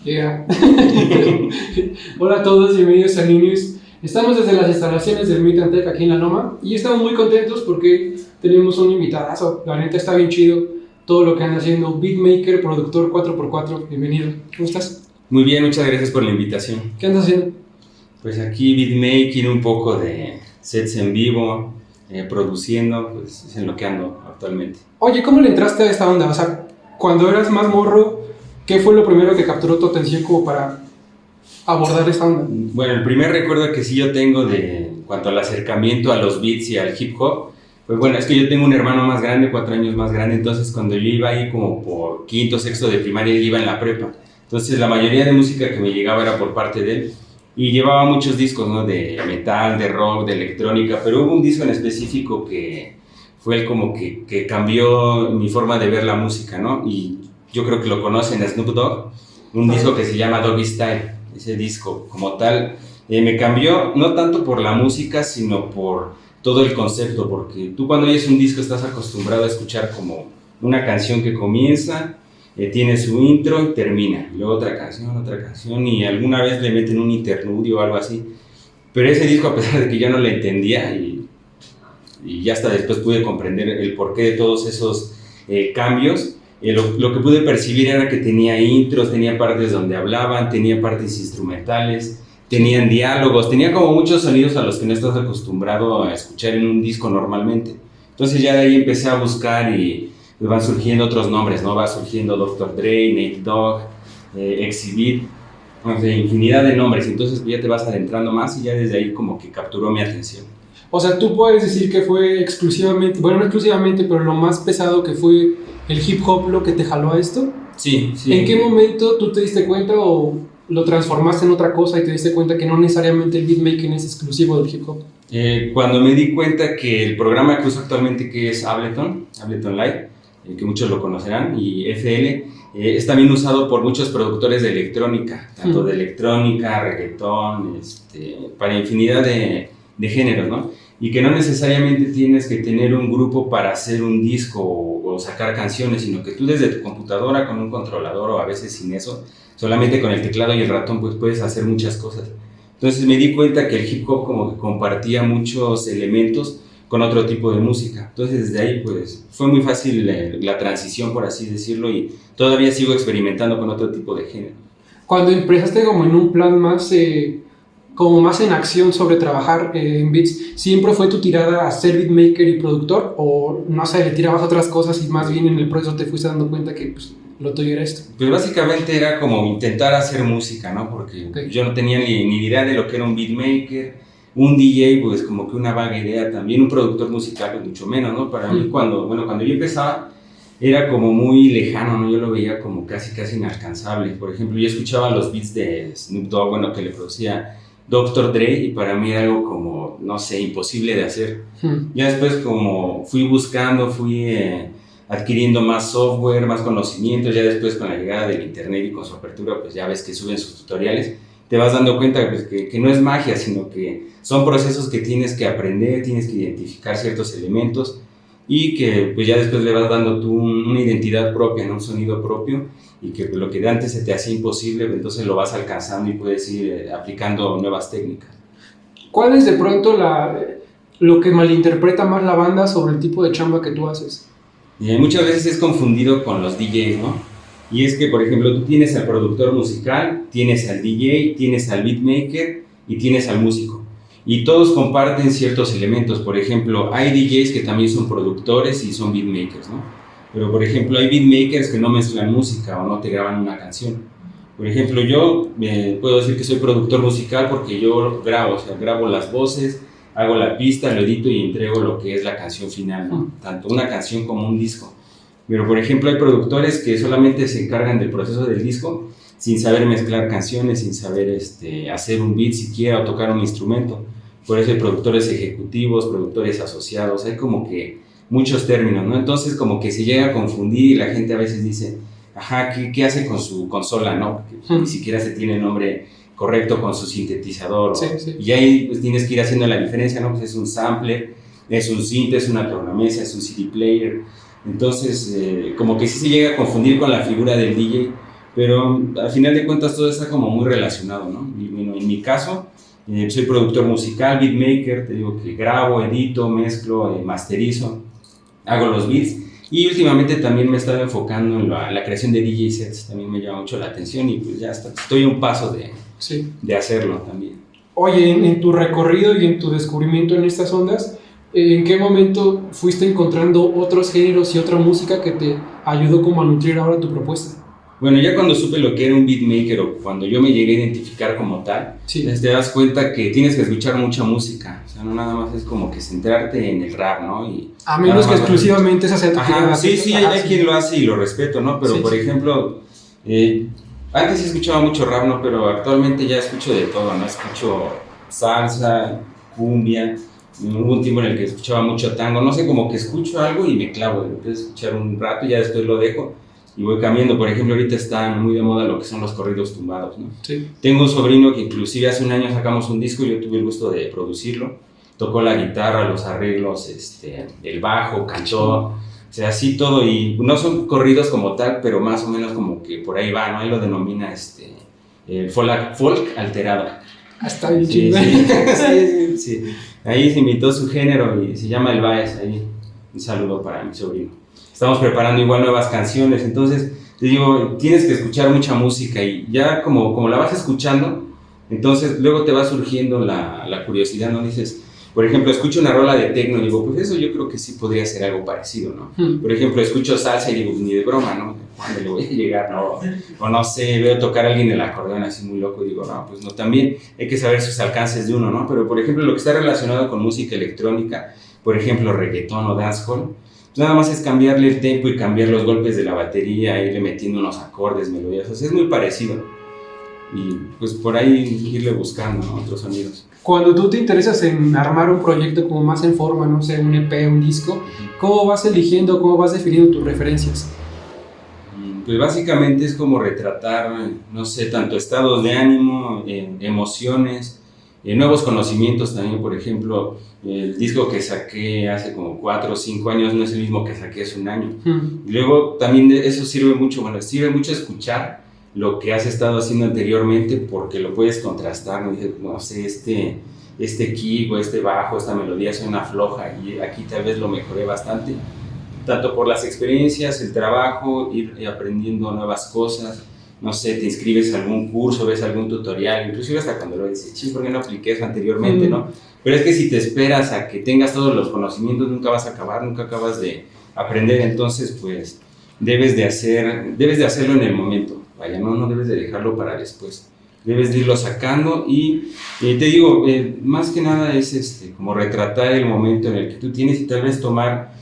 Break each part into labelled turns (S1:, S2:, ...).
S1: Yeah. Hola a todos, bienvenidos a Niños. Estamos desde las instalaciones del Meet and Tech aquí en La Loma y estamos muy contentos porque tenemos un invitadazo. La neta está bien chido todo lo que anda haciendo. Beatmaker, productor 4x4. Bienvenido. ¿Cómo estás?
S2: Muy bien, muchas gracias por la invitación.
S1: ¿Qué andas haciendo?
S2: Pues aquí beatmaking, un poco de sets en vivo, produciendo, pues es en lo que ando actualmente.
S1: Oye, ¿cómo le entraste a esta onda? O sea, cuando eras más morro, ¿qué fue lo primero que capturó tu atención como para abordar esta onda?
S2: Bueno, el primer recuerdo que sí yo tengo de en cuanto al acercamiento a los beats y al hip hop, pues bueno, es que yo tengo un hermano más grande, 4 años más grande, entonces cuando yo iba ahí como por quinto, sexto de primaria, él iba en la prepa. Entonces la mayoría de música que me llegaba era por parte de él. Y llevaba muchos discos, ¿no? De metal, de rock, de electrónica, pero hubo un disco en específico que fue el como que cambió mi forma de ver la música, ¿no? Y yo creo que lo conocen, Snoop Dogg, un disco que se llama Doggy Style. Ese disco como tal me cambió no tanto por la música, sino por todo el concepto, porque tú cuando oyes un disco estás acostumbrado a escuchar como una canción que comienza, tiene su intro y termina, y luego otra canción, y alguna vez le meten un interludio o algo así. Pero ese disco, a pesar de que yo no lo entendía, y ya hasta después pude comprender el porqué de todos esos cambios, lo que pude percibir era que tenía intros, tenía partes donde hablaban, tenía partes instrumentales, tenían diálogos, tenía como muchos sonidos a los que no estás acostumbrado a escuchar en un disco normalmente. Entonces ya de ahí empecé a buscar y van surgiendo otros nombres, ¿no? Va surgiendo Dr. Dre, Nate Dogg, Exhibit, no sé, infinidad de nombres. Entonces ya te vas adentrando más y ya desde ahí como que capturó mi atención.
S1: O sea, tú puedes decir que fue exclusivamente, bueno, no exclusivamente, pero lo más pesado que fue el hip hop lo que te jaló a esto.
S2: Sí, sí.
S1: ¿En qué momento tú te diste cuenta o lo transformaste en otra cosa y te diste cuenta que no necesariamente el beatmaking es exclusivo del hip hop?
S2: Cuando me di cuenta que el programa que uso actualmente, que es Ableton Live, que muchos lo conocerán, y FL, es también usado por muchos productores de electrónica, tanto de electrónica, reggaetón, para infinidad de géneros, ¿no? Y que no necesariamente tienes que tener un grupo para hacer un disco o sacar canciones, sino que tú desde tu computadora con un controlador o a veces sin eso, solamente con el teclado y el ratón, pues puedes hacer muchas cosas. Entonces me di cuenta que el hip hop como que compartía muchos elementos con otro tipo de música. Entonces desde ahí pues fue muy fácil la transición, por así decirlo, y todavía sigo experimentando con otro tipo de género.
S1: Cuando empezaste como en un plan más, como más en acción sobre trabajar en beats, ¿siempre fue tu tirada a ser beatmaker y productor? ¿O no sé, le tirabas otras cosas y más bien en el proceso te fuiste dando cuenta que pues, lo tuyo era esto?
S2: Pues básicamente era como intentar hacer música, ¿no? Porque yo no tenía ni idea de lo que era un beatmaker. Un DJ, pues como que una vaga idea también, un productor musical, pues mucho menos, ¿no? Para mí cuando yo empezaba era como muy lejano, ¿no? Yo lo veía como casi inalcanzable. Por ejemplo, yo escuchaba los beats de Snoop Dogg, bueno, que le producía Dr. Dre, y para mí era algo como, no sé, imposible de hacer. Ya después como fui buscando, fui adquiriendo más software, más conocimientos, ya después con la llegada del internet y con su apertura, pues ya ves que suben sus tutoriales, te vas dando cuenta pues, que no es magia, sino que son procesos que tienes que aprender, tienes que identificar ciertos elementos y que pues ya después le vas dando tú una identidad propia, ¿no? Un sonido propio, y que pues, lo que de antes se te hacía imposible, pues, entonces lo vas alcanzando y puedes ir aplicando nuevas técnicas.
S1: ¿Cuál es de pronto lo que malinterpreta más la banda sobre el tipo de chamba que tú haces?
S2: Muchas veces es confundido con los DJs, ¿no? Y es que, por ejemplo, tú tienes al productor musical, tienes al DJ, tienes al beatmaker y tienes al músico. Y todos comparten ciertos elementos. Por ejemplo, hay DJs que también son productores y son beatmakers, ¿no? Pero, por ejemplo, hay beatmakers que no mezclan música o no te graban una canción. Por ejemplo, yo puedo decir que soy productor musical porque yo grabo, o sea, grabo las voces, hago la pista, lo edito y entrego lo que es la canción final, ¿no? Tanto una canción como un disco. Pero, por ejemplo, hay productores que solamente se encargan del proceso del disco sin saber mezclar canciones, sin saber hacer un beat siquiera o tocar un instrumento. Por eso hay productores ejecutivos, productores asociados, hay como que muchos términos, ¿no? Entonces como que se llega a confundir y la gente a veces dice, ajá, ¿qué hace con su consola, no? Porque ni siquiera se tiene el nombre correcto con su sintetizador.
S1: Sí, sí.
S2: Y ahí pues, tienes que ir haciendo la diferencia, ¿no? Pues es un sampler, es un synth, es una tornamesa, es un CD player. Entonces, como que sí se llega a confundir con la figura del DJ, pero al final de cuentas todo está como muy relacionado, ¿no? Y bueno, en mi caso, soy productor musical, beatmaker, te digo que grabo, edito, mezclo, masterizo, hago los beats. Y últimamente también me he estado enfocando en la creación de DJ sets, también me llama mucho la atención y pues ya estoy a un paso de hacerlo también.
S1: Oye, en tu recorrido y en tu descubrimiento en estas ondas, ¿en qué momento fuiste encontrando otros géneros y otra música que te ayudó como a nutrir ahora tu propuesta?
S2: Bueno, ya cuando supe lo que era un beatmaker o cuando yo me llegué a identificar como tal,
S1: Sí.
S2: te das cuenta que tienes que escuchar mucha música, o sea, no nada más es como que centrarte en el rap, ¿no? Y
S1: A menos que exclusivamente esa sea tu
S2: ajá, sí, hay
S1: sí.
S2: quien lo hace y lo respeto, ¿no? Pero
S1: Sí,
S2: por
S1: sí.
S2: ejemplo, antes sí escuchaba mucho rap, ¿no? Pero actualmente ya escucho de todo, ¿no? Escucho salsa, cumbia, hubo un tiempo en el que escuchaba mucho tango, no sé, como que escucho algo y me clavo, empiezo a escuchar un rato y ya después lo dejo y voy cambiando. Por ejemplo, ahorita están muy de moda lo que son los corridos tumbados, ¿no?
S1: Sí.
S2: Tengo un sobrino que inclusive hace un año sacamos un disco y yo tuve el gusto de producirlo, tocó la guitarra, los arreglos, el bajo, cantó, o sea, así todo, y no son corridos como tal, pero más o menos como que por ahí va, ¿no? Él lo denomina folk alterado.
S1: Está bien
S2: Sí,
S1: chido.
S2: sí. Ahí se invitó su género y se llama El Baez, ahí un saludo para mi sobrino. Estamos preparando igual nuevas canciones, entonces te digo, tienes que escuchar mucha música y ya como la vas escuchando, entonces luego te va surgiendo la curiosidad, ¿no? Dices, por ejemplo, escucho una rola de techno y digo, pues eso yo creo que sí podría ser algo parecido, ¿no? Por ejemplo, escucho salsa y digo, ni de broma, ¿no? ¿Cuándo le voy a llegar? No, o no sé, veo tocar a alguien el acordeón así muy loco y digo, no, pues no, también hay que saber sus alcances de uno, ¿no? Pero por ejemplo, lo que está relacionado con música electrónica, por ejemplo, reggaetón o dancehall, pues nada más es cambiarle el tempo y cambiar los golpes de la batería, irle metiendo unos acordes, melodías, o sea, es muy parecido. Y pues por ahí irle buscando, ¿no? Otros sonidos.
S1: Cuando tú te interesas en armar un proyecto como más en forma, no sé, un EP, un disco, ¿cómo vas eligiendo, cómo vas definiendo tus referencias?
S2: Pues básicamente es como retratar, no sé, tanto estados de ánimo, emociones, nuevos conocimientos también. Por ejemplo, el disco que saqué hace como 4 o 5 años no es el mismo que saqué hace un año. Y luego también eso sirve mucho escuchar lo que has estado haciendo anteriormente, porque lo puedes contrastar, ¿no? Dije, no sé, este kick o este bajo, esta melodía suena floja y aquí tal vez lo mejoré bastante, tanto por las experiencias, el trabajo, ir aprendiendo nuevas cosas, no sé, te inscribes a algún curso, ves algún tutorial, inclusive hasta cuando lo dices, sí, ¿por qué no apliqué eso anteriormente, no? Pero es que si te esperas a que tengas todos los conocimientos, nunca vas a acabar, nunca acabas de aprender, entonces pues debes de hacerlo en el momento. Vaya, no debes de dejarlo para después, debes de irlo sacando y te digo, más que nada es como retratar el momento en el que tú tienes y tal vez tomar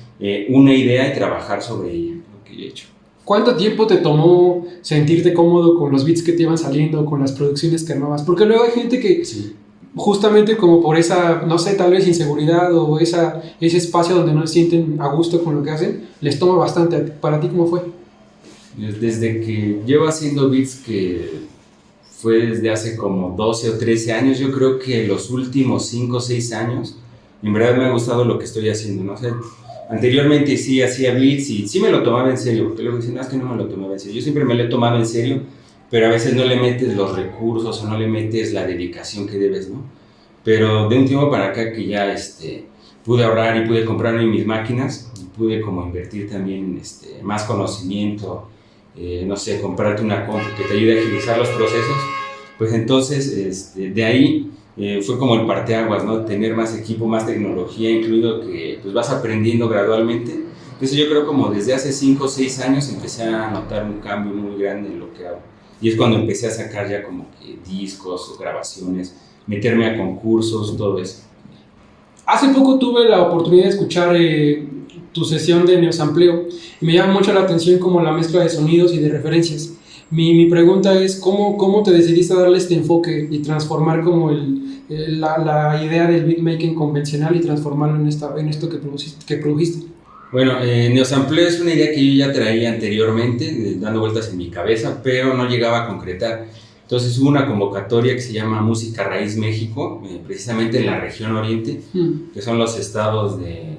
S2: una idea y trabajar sobre ella, lo que yo he hecho.
S1: ¿Cuánto tiempo te tomó sentirte cómodo con los beats que te iban saliendo, con las producciones que armabas? Porque luego hay gente que
S2: Sí.
S1: justamente como por esa, no sé, tal vez inseguridad o ese espacio donde no se sienten a gusto con lo que hacen, les toma bastante. ¿Para ti cómo fue?
S2: Desde que llevo haciendo beats, que fue desde hace como 12 o 13 años, yo creo que los últimos 5 o 6 años, en verdad me ha gustado lo que estoy haciendo, ¿no? O sea, anteriormente sí hacía beats y sí me lo tomaba en serio, porque luego dicen, no, es que no me lo tomaba en serio. Yo siempre me lo he tomado en serio, pero a veces no le metes los recursos o no le metes la dedicación que debes, ¿no? Pero de un tiempo para acá que ya pude ahorrar y pude comprarme mis máquinas, y pude como invertir también más conocimiento, no sé, comprarte una compu que te ayude a agilizar los procesos, pues entonces de ahí fue como el parteaguas, ¿no? Tener más equipo, más tecnología incluido, que pues vas aprendiendo gradualmente. Entonces yo creo como desde hace 5 o 6 años empecé a notar un cambio muy grande en lo que hago. Y es cuando empecé a sacar ya como que discos, grabaciones, meterme a concursos, todo eso.
S1: Hace poco tuve la oportunidad de escuchar tu sesión de neosampleo y me llama mucho la atención como la mezcla de sonidos y de referencias. Mi pregunta es, ¿cómo te decidiste a darle este enfoque y transformar como la idea del beatmaking convencional y transformarlo en esto que produjiste?
S2: Bueno, neosampleo es una idea que yo ya traía anteriormente, dando vueltas en mi cabeza, pero no llegaba a concretar. Entonces hubo una convocatoria que se llama Música Raíz México, precisamente en la región oriente, que son los estados de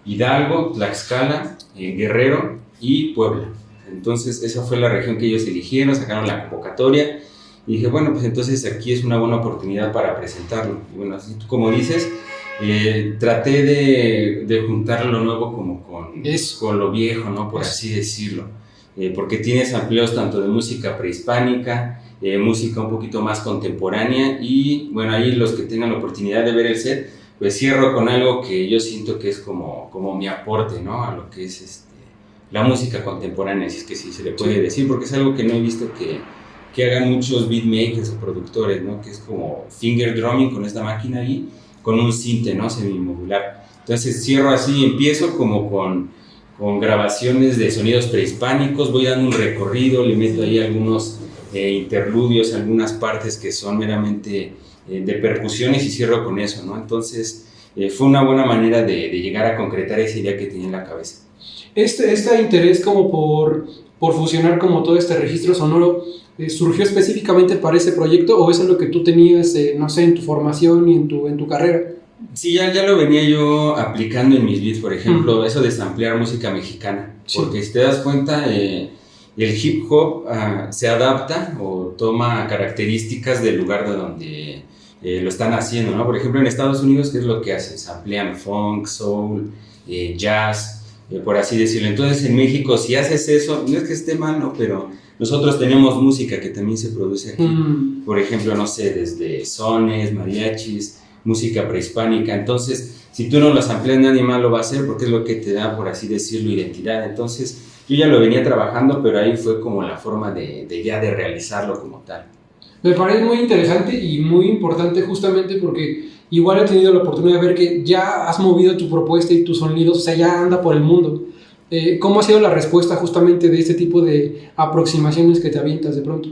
S2: Hidalgo, Tlaxcala, Guerrero y Puebla. Entonces esa fue la región que ellos eligieron, sacaron la convocatoria y dije, bueno, pues entonces aquí es una buena oportunidad para presentarlo. Y bueno, así como dices, traté de juntar lo nuevo como con lo viejo, ¿no? Por así decirlo. Porque tienes amplios tanto de música prehispánica, música un poquito más contemporánea y bueno, ahí los que tengan la oportunidad de ver el set, pues cierro con algo que yo siento que es como mi aporte, ¿no? A lo que es la música contemporánea, si es que sí se le puede decir, porque es algo que no he visto que hagan muchos beatmakers o productores, ¿no? Que es como finger drumming con esta máquina ahí, con un sinte, ¿no? Semimodular. Entonces cierro así, empiezo como con grabaciones de sonidos prehispánicos, voy dando un recorrido, le meto ahí algunos interludios, algunas partes que son meramente de percusiones y cierro con eso, ¿no? Entonces fue una buena manera de llegar a concretar esa idea que tenía en la cabeza.
S1: Este interés como por fusionar como todo este registro sonoro, ¿surgió específicamente para ese proyecto o eso es lo que tú tenías, no sé, en tu formación y en tu carrera?
S2: Sí, ya lo venía yo aplicando en mis beats, por ejemplo, eso de samplear música mexicana, sí. Porque si te das cuenta, el hip hop se adapta o toma características del lugar de donde lo están haciendo, ¿no? Por ejemplo, en Estados Unidos, ¿qué es lo que hacen? Samplean funk, soul, jazz, por así decirlo. Entonces, en México, si haces eso, no es que esté mal, ¿no? Pero nosotros tenemos música que también se produce aquí. Por ejemplo, no sé, desde sones, mariachis, música prehispánica. Entonces, si tú no lo sampleas, nadie más lo va a hacer porque es lo que te da, por así decirlo, identidad. Entonces, yo ya lo venía trabajando, pero ahí fue como la forma de realizarlo como tal.
S1: Me parece muy interesante y muy importante justamente porque igual he tenido la oportunidad de ver que ya has movido tu propuesta y tus sonidos, o sea, ya anda por el mundo. ¿Cómo ha sido la respuesta justamente de este tipo de aproximaciones que te avientas de pronto?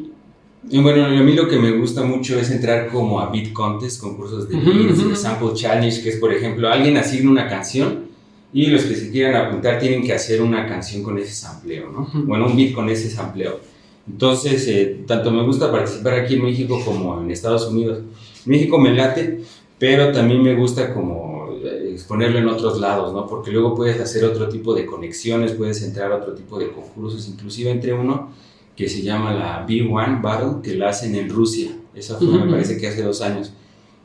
S2: Bueno, a mí lo que me gusta mucho es entrar como a beat contest, concursos de beats, sample challenge, que es, por ejemplo, alguien asigna una canción y los que se quieran apuntar tienen que hacer una canción con ese sampleo, ¿no? Bueno, un beat con ese sampleo. Entonces, tanto me gusta participar aquí en México como en Estados Unidos. México me late, pero también me gusta como exponerlo en otros lados, ¿no? Porque luego puedes hacer otro tipo de conexiones, puedes entrar a otro tipo de concursos, inclusive entre uno que se llama la B1 Battle, que la hacen en Rusia. Esa fue, me parece que hace 2 años.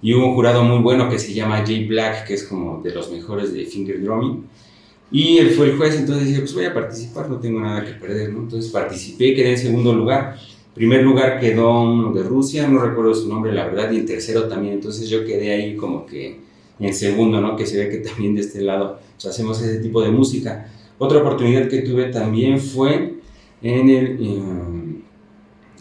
S2: Y hubo un jurado muy bueno que se llama Jay Black, que es como de los mejores de finger drumming. Y él fue el juez, entonces dije, pues voy a participar, no tengo nada que perder, ¿no? Entonces participé, quedé en segundo lugar. Primer lugar quedó uno de Rusia, no recuerdo su nombre, la verdad, y en tercero también. Entonces yo quedé ahí como que en segundo, ¿no? Que se ve que también de este lado pues, hacemos ese tipo de música. Otra oportunidad que tuve también fue en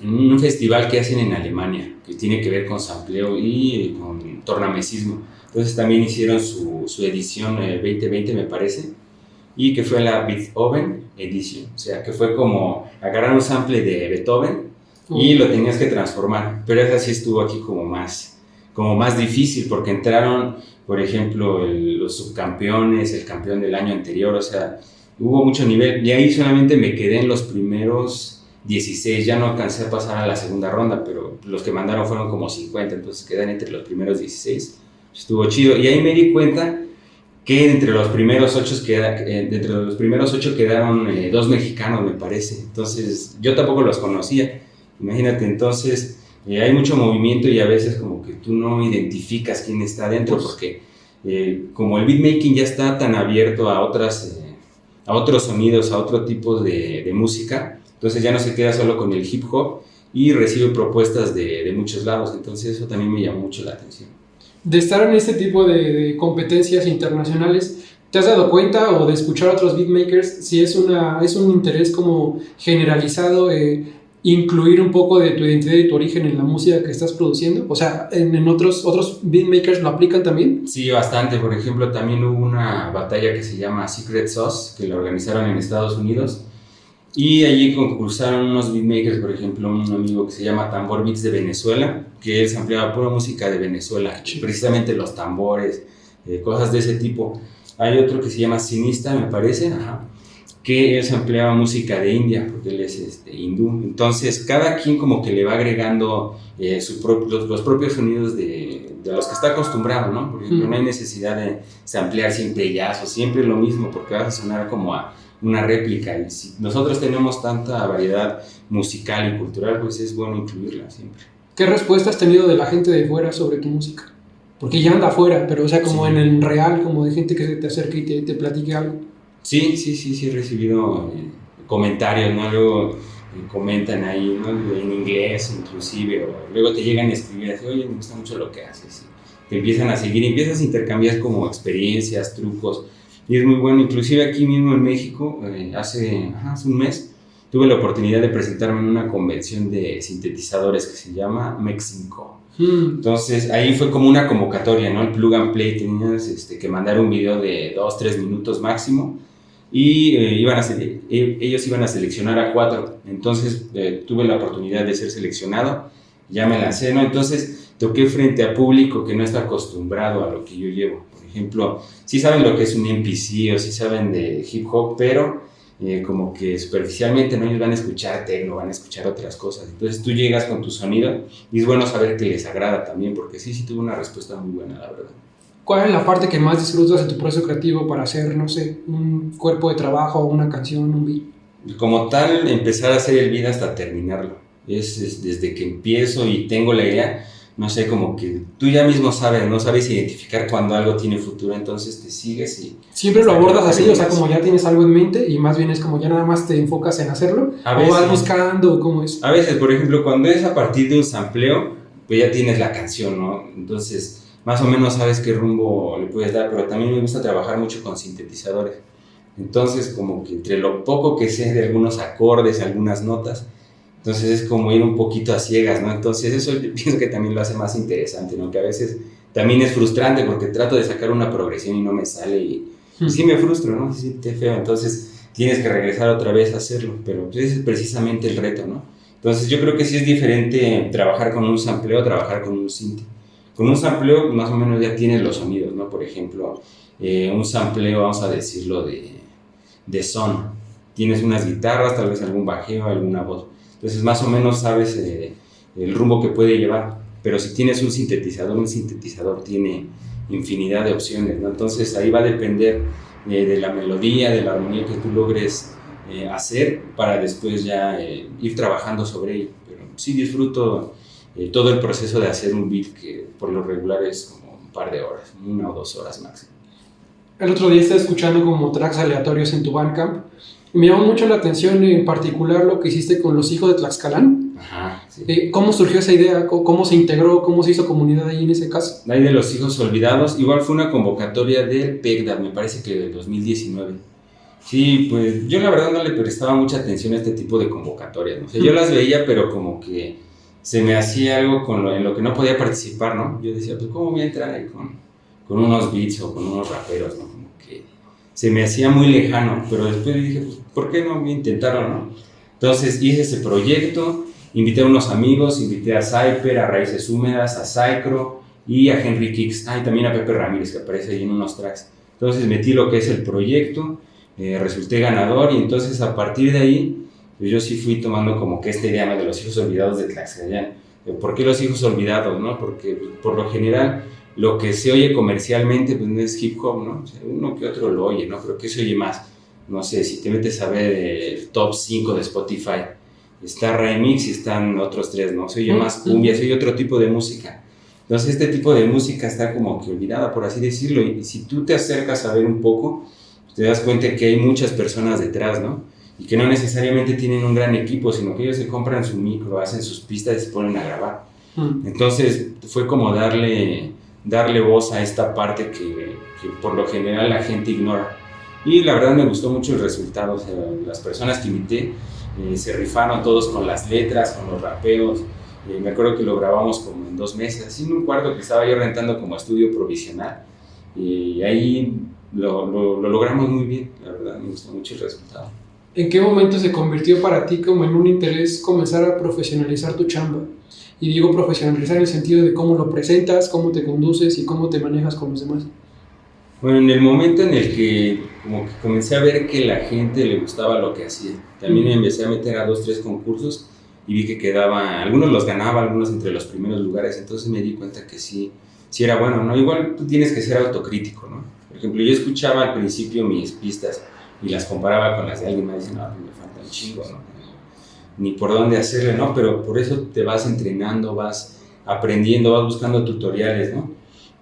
S2: un festival que hacen en Alemania, que tiene que ver con sampleo y con tornamesismo. Entonces también hicieron su edición 2020, me parece, y que fue la Beethoven Edition, o sea, que fue como agarrar un sample de Beethoven y lo tenías que transformar, pero esa sí estuvo aquí como más difícil, porque entraron, por ejemplo, los subcampeones, el campeón del año anterior, o sea, hubo mucho nivel, y ahí solamente me quedé en los primeros 16, ya no alcancé a pasar a la segunda ronda, pero los que mandaron fueron como 50, entonces quedan entre los primeros 16, estuvo chido, y ahí me di cuenta que entre los primeros 8 quedaron 2 mexicanos, me parece, entonces yo tampoco los conocía, imagínate, entonces hay mucho movimiento y a veces como que tú no identificas quién está adentro, porque como el beatmaking ya está tan abierto a otros sonidos, a otro tipo de música, entonces ya no se queda solo con el hip hop y recibe propuestas de muchos lados, entonces eso también me llamó mucho la atención.
S1: De estar en este tipo de competencias internacionales, ¿te has dado cuenta o de escuchar a otros beatmakers si es un interés como generalizado incluir un poco de tu identidad y tu origen en la música que estás produciendo? O sea, ¿en otros beatmakers lo aplican también?
S2: Sí, bastante. Por ejemplo, también hubo una batalla que se llama Secret Sauce, que la organizaron en Estados Unidos. Y allí concursaron unos beatmakers, por ejemplo, un amigo que se llama Tambor Beats de Venezuela, que él sampleaba pura música de Venezuela, precisamente los tambores, cosas de ese tipo. Hay otro que se llama Sinista, me parece, que él sampleaba música de India, porque él es hindú. Entonces, cada quien como que le va agregando los propios sonidos de los que está acostumbrado, ¿no? Por ejemplo, no hay necesidad de samplear siempre jazz o siempre lo mismo, porque vas a sonar como a una réplica. Y si nosotros tenemos tanta variedad musical y cultural, pues es bueno incluirla siempre.
S1: ¿Qué respuesta has tenido de la gente de fuera sobre tu música? Porque ya anda afuera, pero o sea, como
S2: Sí.
S1: en el real, como de gente que se te acerca y te platique algo.
S2: Sí, he recibido comentarios, ¿no? Luego comentan ahí, ¿no? En inglés inclusive, o luego te llegan a escribir así, oye, me gusta mucho lo que haces. Y te empiezan a seguir y empiezas a intercambiar como experiencias, trucos, y es muy bueno. Inclusive aquí mismo en México, hace un mes, tuve la oportunidad de presentarme en una convención de sintetizadores que se llama Mexinco. Entonces ahí fue como una convocatoria, ¿no? El plug and play, tenías que mandar un video de 2-3 minutos máximo y ellos iban a seleccionar a 4. Entonces tuve la oportunidad de ser seleccionado, ya me lancé, ¿no? Entonces toqué frente a público que no está acostumbrado a lo que yo llevo. Por ejemplo, sí saben lo que es un MPC o sí saben de hip hop, pero como que superficialmente, ¿no? Ellos van a escuchar techno, van a escuchar otras cosas. Entonces tú llegas con tu sonido y es bueno saber que les agrada también, porque sí tuve una respuesta muy buena, la verdad.
S1: ¿Cuál es la parte que más disfrutas de tu proceso creativo para hacer, no sé, un cuerpo de trabajo, una canción, un beat?
S2: Como tal, empezar a hacer el beat hasta terminarlo. Es desde que empiezo y tengo la idea, no sé, como que tú ya mismo sabes, no sabes identificar cuando algo tiene futuro, entonces te sigues y...
S1: ¿Siempre lo abordas así? O sea, como ya tienes algo en mente y más bien es como ya nada más te enfocas en hacerlo.
S2: A veces,
S1: ¿o vas buscando? ¿Cómo es?
S2: A veces, por ejemplo, cuando es a partir de un sampleo, pues ya tienes la canción, ¿no? Entonces, más o menos sabes qué rumbo le puedes dar, pero también me gusta trabajar mucho con sintetizadores. Entonces, como que entre lo poco que sé de algunos acordes, algunas notas, entonces es como ir un poquito a ciegas, ¿no? Entonces eso yo pienso que también lo hace más interesante, ¿no? Que a veces también es frustrante porque trato de sacar una progresión y no me sale y sí me frustro, ¿no? Sí te feo, entonces tienes que regresar otra vez a hacerlo, pero ese es precisamente el reto, ¿no? Entonces yo creo que sí es diferente trabajar con un sampleo, trabajar con un synth. Con un sampleo más o menos ya tienes los sonidos, ¿no? Por ejemplo, un sampleo, vamos a decirlo, de son. Tienes unas guitarras, tal vez algún bajeo, alguna voz. Entonces más o menos sabes el rumbo que puede llevar, pero si tienes un sintetizador tiene infinidad de opciones, ¿no? Entonces ahí va a depender de la melodía, de la armonía que tú logres hacer para después ya ir trabajando sobre ello. Pero sí disfruto todo el proceso de hacer un beat que por lo regular es como un par de horas, 1 o 2 horas máximo.
S1: El otro día estaba escuchando como tracks aleatorios en tu Bandcamp. Me llamó mucho la atención en particular lo que hiciste con Los Hijos de Tlaxcalán.
S2: Ajá, sí.
S1: ¿Cómo surgió esa idea? ¿Cómo se integró? ¿Cómo se hizo comunidad ahí en ese caso?
S2: Ahí de Los Hijos Olvidados, igual fue una convocatoria del PECDA, me parece que del 2019. Sí, pues yo la verdad no le prestaba mucha atención a este tipo de convocatorias, ¿no? O sea, yo las veía, pero como que se me hacía algo en lo que no podía participar, ¿no? Yo decía, pues ¿cómo voy a entrar ahí con unos beats o con unos raperos, ¿no? Como que se me hacía muy lejano, pero después dije, pues ¿por qué no voy a intentarlo, no? Entonces hice ese proyecto, invité a unos amigos, invité a Cyper, a Raíces Húmedas, a Cycro y a Henry Kicks, y también a Pepe Ramírez, que aparece ahí en unos tracks. Entonces metí lo que es el proyecto, resulté ganador y entonces a partir de ahí pues yo sí fui tomando como que esta idea de los hijos olvidados de Tlaxcala. ¿Por qué los hijos olvidados, no? Porque por lo general lo que se oye comercialmente pues no es hip hop, ¿no? O sea, uno que otro lo oye, ¿no? Pero ¿qué se oye más? No sé, si te metes a ver el top 5 de Spotify, está Remix y están otros 3, ¿no? Se oye más cumbia, se oye otro tipo de música. Entonces este tipo de música está como que olvidada, por así decirlo, y si tú te acercas a ver un poco, te das cuenta que hay muchas personas detrás, ¿no? Y que no necesariamente tienen un gran equipo, sino que ellos se compran su micro, hacen sus pistas y se ponen a grabar. Entonces fue como darle voz a esta parte que por lo general la gente ignora. Y la verdad me gustó mucho el resultado, o sea, las personas que invité se rifaron todos con las letras, con los rapeos. Me acuerdo que lo grabamos como en 2 meses, así en un cuarto que estaba yo rentando como estudio provisional. Y ahí lo logramos muy bien, la verdad me gustó mucho el resultado.
S1: ¿En qué momento se convirtió para ti como en un interés comenzar a profesionalizar tu chamba? Y digo profesionalizar en el sentido de cómo lo presentas, cómo te conduces y cómo te manejas con los demás.
S2: Bueno, en el momento en el que como que comencé a ver que la gente le gustaba lo que hacía, también me empecé a meter a 2, 3 concursos y vi que quedaba, algunos los ganaba, algunos entre los primeros lugares, entonces me di cuenta que sí era bueno, ¿no? Igual tú tienes que ser autocrítico, ¿no? Por ejemplo, yo escuchaba al principio mis pistas y las comparaba con las de alguien más, y no, me falta un chingo, ¿no? Ni por dónde hacerle, ¿no? Pero por eso te vas entrenando, vas aprendiendo, vas buscando tutoriales, ¿no?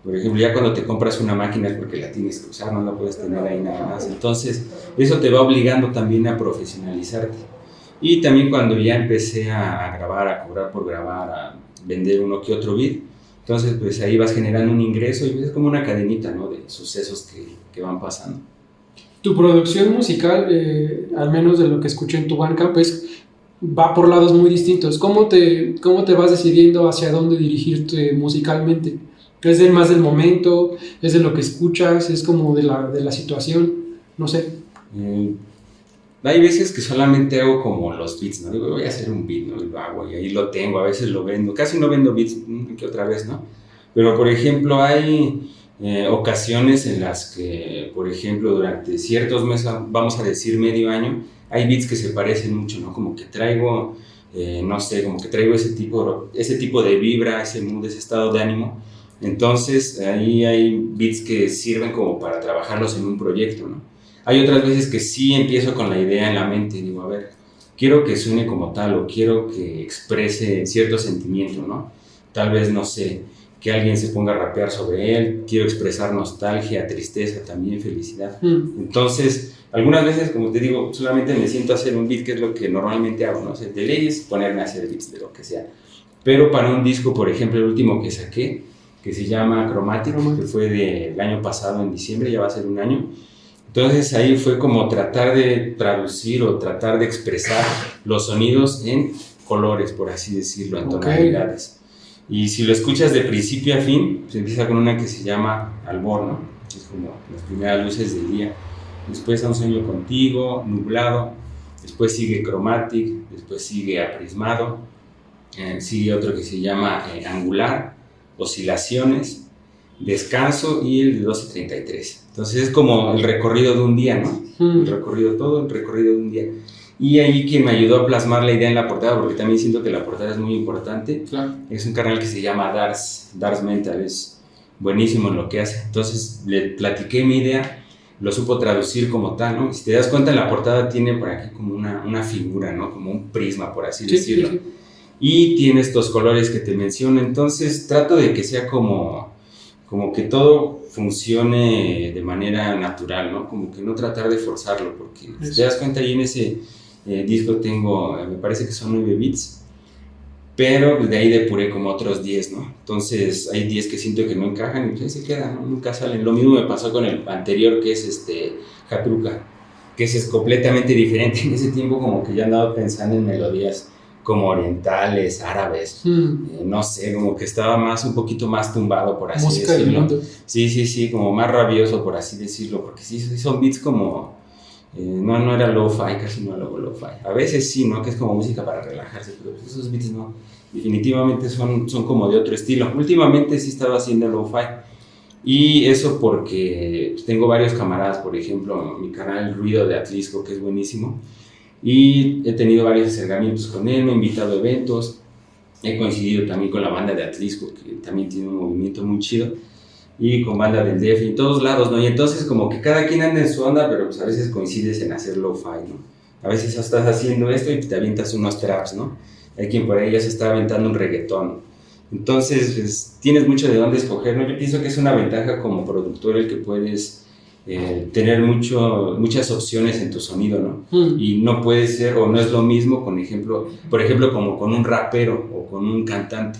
S2: Por ejemplo, ya cuando te compras una máquina es porque la tienes que usar, no la puedes tener ahí nada más. Entonces, eso te va obligando también a profesionalizarte. Y también cuando ya empecé a grabar, a cobrar por grabar, a vender uno que otro beat, entonces pues ahí vas generando un ingreso y es como una cadenita, ¿no? De sucesos que van pasando.
S1: Tu producción musical, al menos de lo que escuché en tu Bandcamp, pues va por lados muy distintos. ¿Cómo te vas decidiendo hacia dónde dirigirte musicalmente? ¿Es más del momento? ¿Es de lo que escuchas? ¿Es como de la situación? No sé.
S2: Hay veces que solamente hago como los beats, ¿no? Digo, voy a hacer un beat, ¿no? Y lo hago y ahí lo tengo, a veces lo vendo. Casi no vendo beats, que otra vez, ¿no? Pero, por ejemplo, hay ocasiones en las que, por ejemplo, durante ciertos meses, vamos a decir medio año, hay beats que se parecen mucho, ¿no? Como que traigo, no sé, como que traigo ese tipo de vibra, ese mood, ese estado de ánimo. Entonces, ahí hay beats que sirven como para trabajarlos en un proyecto, ¿no? Hay otras veces que sí empiezo con la idea en la mente y digo, a ver, quiero que suene como tal o quiero que exprese cierto sentimiento, ¿no? Tal vez, no sé, que alguien se ponga a rapear sobre él, quiero expresar nostalgia, tristeza, también felicidad. Entonces, algunas veces, como te digo, solamente me siento a hacer un beat, que es lo que normalmente hago, ¿no? O sea, de leyes, ponerme a hacer beats de lo que sea. Pero para un disco, por ejemplo, el último que saqué, que se llama Chromatic, que fue del año pasado, en diciembre, ya va a ser un año. Entonces ahí fue como tratar de traducir o tratar de expresar los sonidos en colores, por así decirlo, en tonalidades. Y si lo escuchas de principio a fin, pues empieza con una que se llama Albor, ¿no? Es como las primeras luces del día. Después A un sueño contigo, Nublado. Después sigue Chromatic, después sigue Aprismado. Sigue otro que se llama Angular, Oscilaciones, Descanso y el de 12:33. Entonces es como el recorrido de un día, ¿no? El recorrido de un día. Y ahí quien me ayudó a plasmar la idea en la portada, porque también siento que la portada es muy importante, claro. Es un canal que se llama Dars Mental, es buenísimo en lo que hace. Entonces le platiqué mi idea, lo supo traducir como tal, ¿no? Si te das cuenta, en la portada tiene por aquí como una figura, ¿no? Como un prisma, por así decirlo. Sí. Y tiene estos colores que te menciono, entonces trato de que sea como que todo funcione de manera natural, ¿no? Como que no tratar de forzarlo, porque si te das cuenta, ahí en ese disco tengo, me parece que son 9 beats, pero de ahí depuré como otros 10, ¿no? Entonces hay 10 que siento que no encajan y pues ahí se quedan, ¿no? Nunca salen. Lo mismo me pasó con el anterior, que es Hatruka, que es completamente diferente. En ese tiempo como que ya andaba pensando en melodías como orientales, árabes, no sé, como que estaba un poquito más tumbado, por así música decirlo. Sí, como más rabioso, por así decirlo, porque sí son beats como, no era lo-fi, casi no hago lo-fi. A veces sí, ¿no? Que es como música para relajarse, pero esos beats no, definitivamente son como de otro estilo. Últimamente sí estaba haciendo lo-fi, y eso porque tengo varios camaradas, por ejemplo, mi canal Ruido de Atlisco, que es buenísimo, y he tenido varios acercamientos con él, me ha invitado a eventos, he coincidido también con la banda de Atlisco, que también tiene un movimiento muy chido, y con banda del DF, y en todos lados, ¿no? Y entonces como que cada quien anda en su onda, pero pues a veces coincides en hacer lo-fi, ¿no? A veces estás haciendo esto y te avientas unos traps, ¿no? Hay quien por ahí ya se está aventando un reggaetón. Entonces pues, tienes mucho de dónde escoger, ¿no? Yo pienso que es una ventaja como productor el que puedes tener muchas opciones en tu sonido, ¿no? Y no puede ser, o no es lo mismo, por ejemplo, como con un rapero o con un cantante.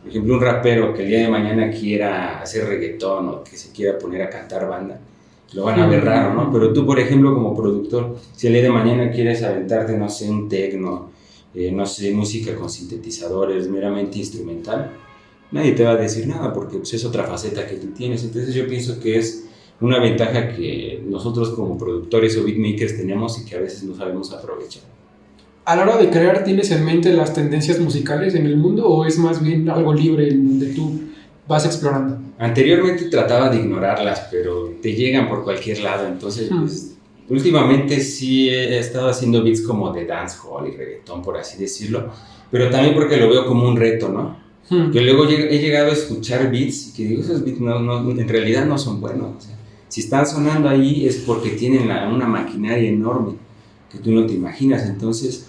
S2: Por ejemplo, un rapero que el día de mañana quiera hacer reggaetón o que se quiera poner a cantar banda, lo van a ver raro, ¿no? Pero tú, por ejemplo, como productor, si el día de mañana quieres aventarte, no sé, un techno, no sé, música con sintetizadores, meramente instrumental, nadie te va a decir nada porque pues, es otra faceta que tú tienes. Entonces yo pienso que es una ventaja que nosotros como productores o beatmakers tenemos y que a veces no sabemos aprovechar.
S1: ¿A la hora de crear tienes en mente las tendencias musicales en el mundo o es más bien algo libre en donde tú vas explorando?
S2: Anteriormente trataba de ignorarlas, pero te llegan por cualquier lado, entonces pues, últimamente sí he estado haciendo beats como de dancehall y reggaetón, por así decirlo, pero también porque lo veo como un reto, ¿no? Que luego he llegado a escuchar beats y que digo, esos beats no, en realidad no son buenos, o sea, Si están sonando ahí es porque tienen una maquinaria enorme que tú no te imaginas. Entonces,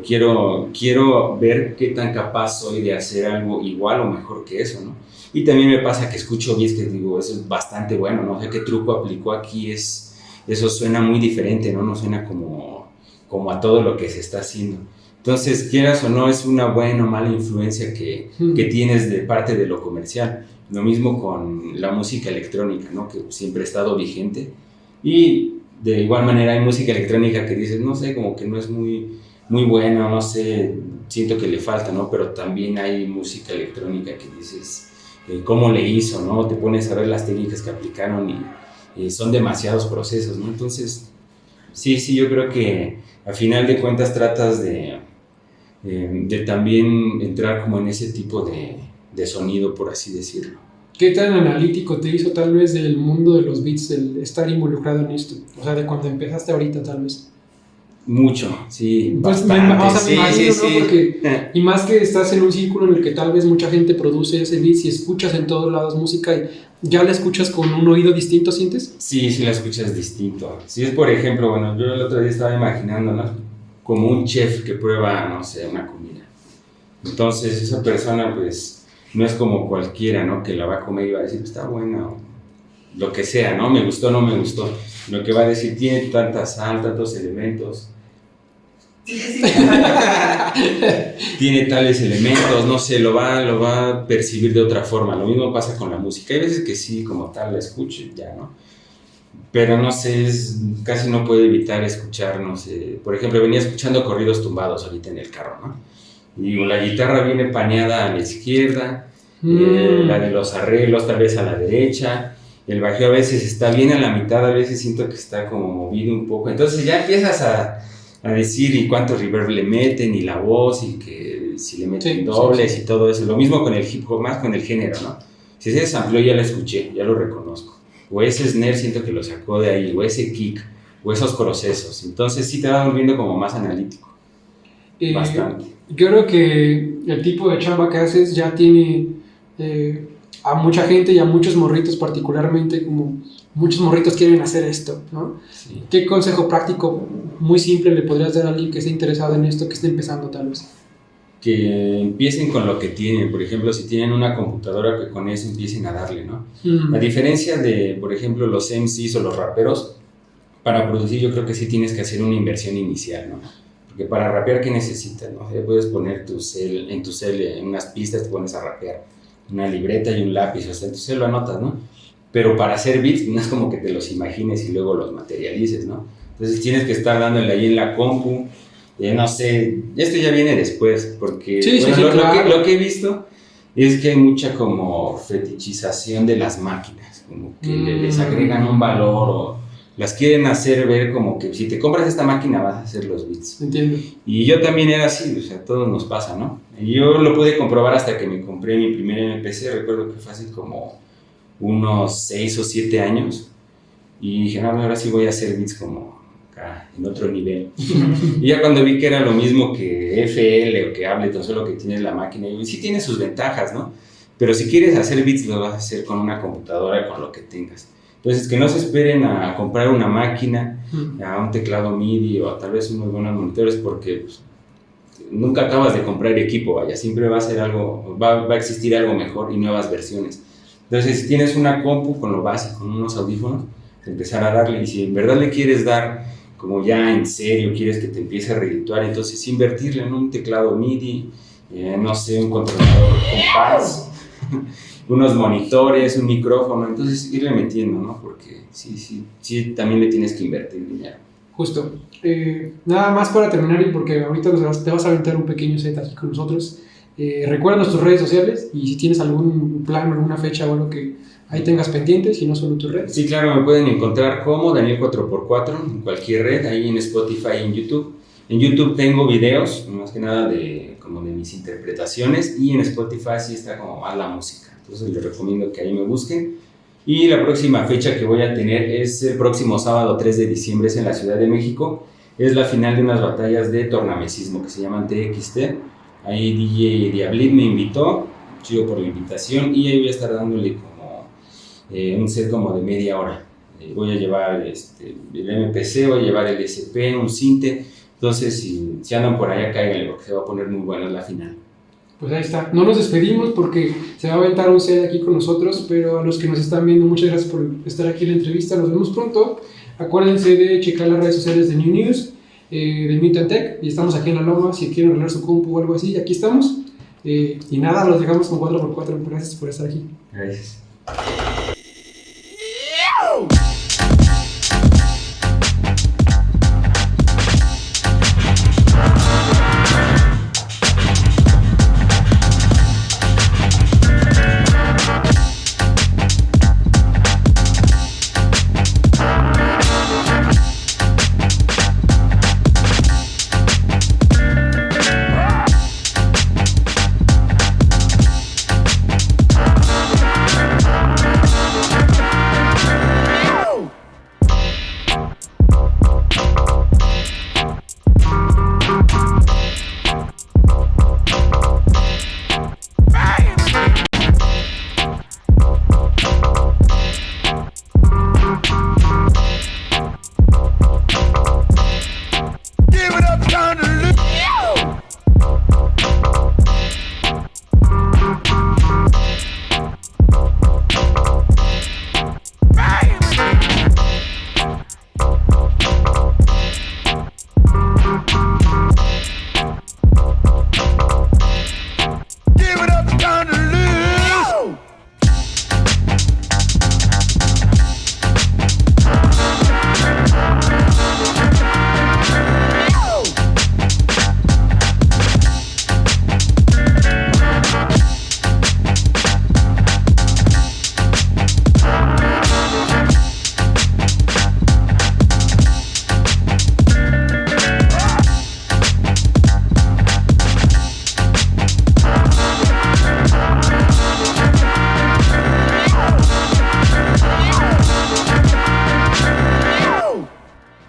S2: quiero ver qué tan capaz soy de hacer algo igual o mejor que eso, ¿no? Y también me pasa que escucho beats que digo, eso es bastante bueno, ¿no? O sea, qué truco aplicó aquí, eso suena muy diferente, ¿no? No suena como a todo lo que se está haciendo. Entonces, quieras o no, es una buena o mala influencia que tienes de parte de lo comercial. Lo mismo con la música electrónica, ¿no? Que siempre ha estado vigente. Y de igual manera hay música electrónica que dices, no sé, como que no es muy, muy buena, no sé, siento que le falta, ¿no? Pero también hay música electrónica que dices, ¿cómo le hizo, no? Te pones a ver las técnicas que aplicaron y son demasiados procesos, ¿no? Entonces, sí, yo creo que a final de cuentas tratas de también entrar como en ese tipo de sonido, por así decirlo.
S1: ¿Qué tan analítico te hizo tal vez del mundo de los beats el estar involucrado en esto? O sea, de cuando empezaste ahorita tal vez.
S2: Mucho, sí,
S1: Entonces,
S2: bastante.
S1: me imagino,
S2: Sí.
S1: ¿no? Porque, y más que estás en un círculo en el que tal vez mucha gente produce ese beat y escuchas en todos lados música y ya la escuchas con un oído distinto, ¿sientes?
S2: Sí, la escuchas distinto. Si es, por ejemplo, bueno, yo el otro día estaba imaginando, ¿no? Como un chef que prueba, no sé, una comida. Entonces, esa persona, pues, no es como cualquiera, ¿no? Que la va a comer y va a decir, está buena, o lo que sea, ¿no? Me gustó, no me gustó. Lo que va a decir, tiene tanta sal, tantos elementos. Tiene tales elementos, no sé, lo va a percibir de otra forma. Lo mismo pasa con la música. Hay veces que sí, como tal, la escucho ya, ¿no? Pero no sé, casi no puedo evitar escuchar, no sé. Por ejemplo, venía escuchando corridos tumbados ahorita en el carro, ¿no? Y la guitarra viene paneada a la izquierda, la de los arreglos tal vez a la derecha. El bajeo a veces está bien a la mitad, a veces siento que está como movido un poco. Entonces ya empiezas a decir y cuánto reverb le meten y la voz y que si le meten dobles y todo eso. Lo mismo con el hip hop, más con el género, ¿no? Si ese sampleo ya lo escuché, ya lo reconozco. O ese snare siento que lo sacó de ahí, o ese kick, o esos procesos. Entonces sí te va volviendo como más analítico. Bastante.
S1: Yo creo que el tipo de chamba que haces ya tiene a mucha gente y a muchos morritos particularmente, como muchos morritos quieren hacer esto, ¿no?
S2: Sí.
S1: ¿Qué consejo práctico muy simple le podrías dar a alguien que esté interesado en esto, que esté empezando tal vez?
S2: Que empiecen con lo que tienen. Por ejemplo, si tienen una computadora, que con eso empiecen a darle, ¿no? A diferencia de, por ejemplo, los MCs o los raperos, para producir yo creo que sí tienes que hacer una inversión inicial, ¿no? Porque para rapear, ¿qué necesitas, no? Puedes poner en tu cel, en unas pistas te pones a rapear, una libreta y un lápiz, o sea, en tu cel lo anotas, ¿no? Pero para hacer beats no es como que te los imagines y luego los materialices, ¿no? Entonces tienes que estar dándole ahí en la compu, no sé, esto ya viene después, porque
S1: claro.
S2: lo que he visto es que hay mucha como fetichización de las máquinas, como que les agregan un valor o las quieren hacer ver como que si te compras esta máquina vas a hacer los beats.
S1: Entiendo.
S2: Y yo también era así, o sea, a todos nos pasa, ¿no? Y yo lo pude comprobar hasta que me compré mi primer MPC, recuerdo que fue hace como unos 6 o 7 años, y dije, no, ahora sí voy a hacer beats como en otro nivel. Y ya cuando vi que era lo mismo que FL o que Ableton, solo que tiene la máquina, y sí tiene sus ventajas, ¿no? Pero si quieres hacer beats, lo vas a hacer con una computadora, con lo que tengas. Entonces, que no se esperen a comprar una máquina, a un teclado MIDI o a tal vez unos buenos monitores, porque pues, nunca acabas de comprar equipo, vaya, siempre va a ser algo, va a existir algo mejor y nuevas versiones. Entonces, si tienes una compu con lo básico, con unos audífonos, empezar a darle, y si en verdad le quieres dar como ya en serio, quieres que te empiece a redituar, entonces invertirle en un teclado MIDI, no sé, un controlador con pads, unos monitores, un micrófono, entonces irle metiendo, ¿no? Porque sí, también le tienes que invertir dinero.
S1: Justo. Nada más para terminar, y porque ahorita te vas a aventar un pequeño set aquí con nosotros. Recuerda tus redes sociales y si tienes algún plan, alguna fecha o algo que ahí tengas pendientes y no solo tus redes.
S2: Sí, claro, me pueden encontrar como Daniel 4x4 en cualquier red, ahí en Spotify y en YouTube. En YouTube tengo videos, más que nada como de mis interpretaciones, y en Spotify sí está como más la música. Entonces les recomiendo que ahí me busquen. Y la próxima fecha que voy a tener es el próximo sábado 3 de diciembre, es en la Ciudad de México. Es la final de unas batallas de tornamesismo que se llaman TXT. Ahí DJ Diablit me invitó, chido por la invitación, y ahí voy a estar dándole como un set como de media hora. voy a llevar el MPC, voy a llevar el SP, un Cinte. Entonces, si andan por allá, cáiganle, porque se va a poner muy buena la final.
S1: Pues ahí está. No nos despedimos porque se va a aventar un set aquí con nosotros, pero a los que nos están viendo, muchas gracias por estar aquí en la entrevista. Nos vemos pronto. Acuérdense de checar las redes sociales de New News, de Mutant Tech, y estamos aquí en la Loma. Si quieren arreglar su compu o algo así, aquí estamos. Y nada, los dejamos con 4x4. Gracias por estar aquí.
S2: Gracias.